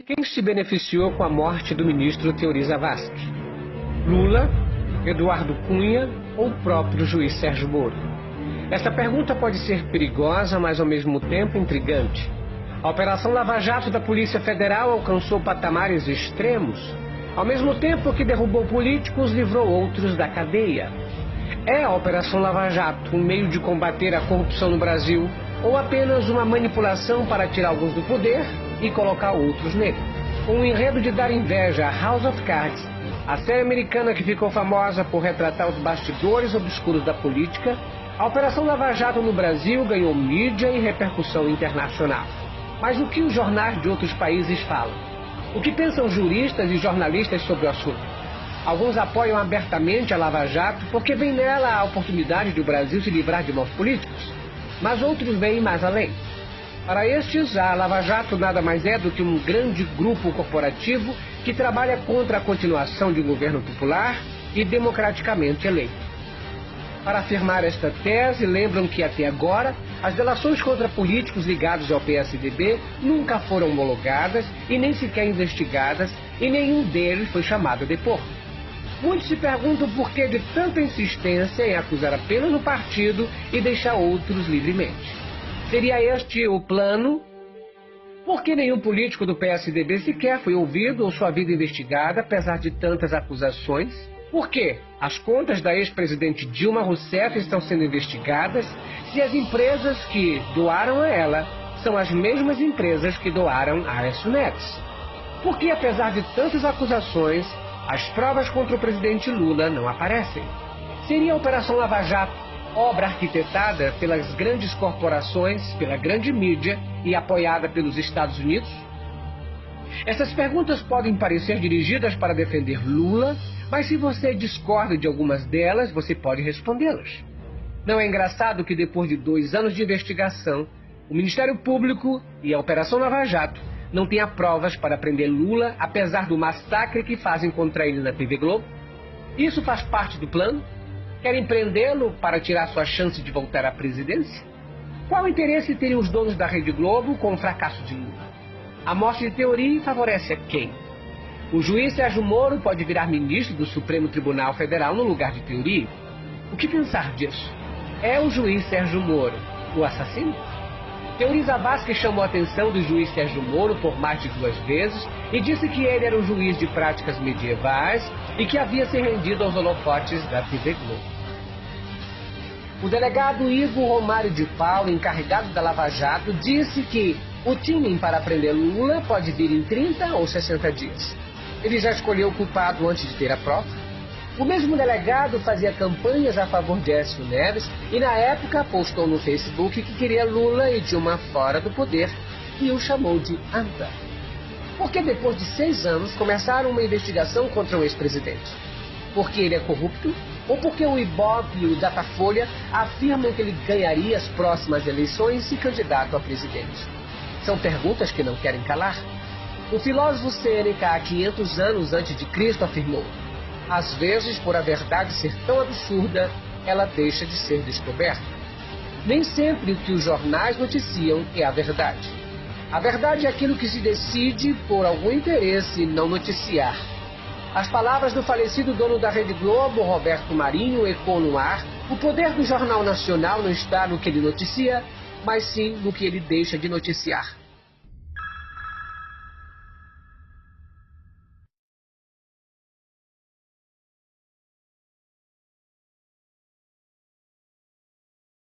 Quem se beneficiou com a morte do ministro Teori Zavascki? Lula, Eduardo Cunha ou o próprio juiz Sérgio Moro? Esta pergunta pode ser perigosa, mas ao mesmo tempo intrigante. A Operação Lava Jato da Polícia Federal alcançou patamares extremos, ao mesmo tempo que derrubou políticos, livrou outros da cadeia. É a Operação Lava Jato um meio de combater a corrupção no Brasil ou apenas uma manipulação para tirar alguns do poder e colocar outros nele? Com o enredo de dar inveja a House of Cards, a série americana que ficou famosa por retratar os bastidores obscuros da política, a Operação Lava Jato no Brasil ganhou mídia e repercussão internacional. Mas o que os jornais de outros países falam? O que pensam juristas e jornalistas sobre o assunto? Alguns apoiam abertamente a Lava Jato porque vem nela a oportunidade de o Brasil se livrar de maus políticos, mas outros veem mais além. Para estes, a Lava Jato nada mais é do que um grande grupo corporativo que trabalha contra a continuação de um governo popular e democraticamente eleito. Para afirmar esta tese, lembram que até agora as delações contra políticos ligados ao PSDB nunca foram homologadas e nem sequer investigadas, e nenhum deles foi chamado a depor. Muitos se perguntam por que de tanta insistência em acusar apenas o partido e deixar outros livremente. Seria este o plano? Por que nenhum político do PSDB sequer foi ouvido ou sua vida investigada, apesar de tantas acusações? Por que as contas da ex-presidente Dilma Rousseff estão sendo investigadas se as empresas que doaram a ela são as mesmas empresas que doaram a Aécio Neves? Por que, apesar de tantas acusações, as provas contra o presidente Lula não aparecem? Seria a Operação Lava Jato obra arquitetada pelas grandes corporações, pela grande mídia e apoiada pelos Estados Unidos? Essas perguntas podem parecer dirigidas para defender Lula, mas se você discorda de algumas delas, você pode respondê-las. Não é engraçado que depois de 2 anos de investigação, o Ministério Público e a Operação Lava Jato não tenha provas para prender Lula, apesar do massacre que fazem contra ele na TV Globo? Isso faz parte do plano? Querem prendê-lo para tirar sua chance de voltar à presidência? Qual interesse teriam os donos da Rede Globo com o fracasso de Lula? A morte de Teori favorece a quem? O juiz Sérgio Moro pode virar ministro do Supremo Tribunal Federal no lugar de Teori? O que pensar disso? É o juiz Sérgio Moro o assassino? Teori Zavascki chamou a atenção do juiz Sérgio Moro por mais de 2 vezes e disse que ele era um juiz de práticas medievais e que havia se rendido aos holofotes da TV Globo. O delegado Igor Romário de Paula, encarregado da Lava Jato, disse que o timing para prender Lula pode vir em 30 ou 60 dias. Ele já escolheu o culpado antes de ter a prova. O mesmo delegado fazia campanhas a favor de Aécio Neves e, na época, postou no Facebook que queria Lula e Dilma fora do poder e o chamou de anta. Porque depois de 6 anos começaram uma investigação contra o ex-presidente? Porque ele é corrupto? Ou porque o Ibope e o Datafolha afirmam que ele ganharia as próximas eleições se candidato a presidente? São perguntas que não querem calar. O filósofo Sêneca, há 500 anos antes de Cristo, afirmou: às vezes, por a verdade ser tão absurda, ela deixa de ser descoberta. Nem sempre o que os jornais noticiam é a verdade. A verdade é aquilo que se decide por algum interesse não noticiar. As palavras do falecido dono da Rede Globo, Roberto Marinho, ecoam no ar: o poder do Jornal Nacional não está no que ele noticia, mas sim no que ele deixa de noticiar.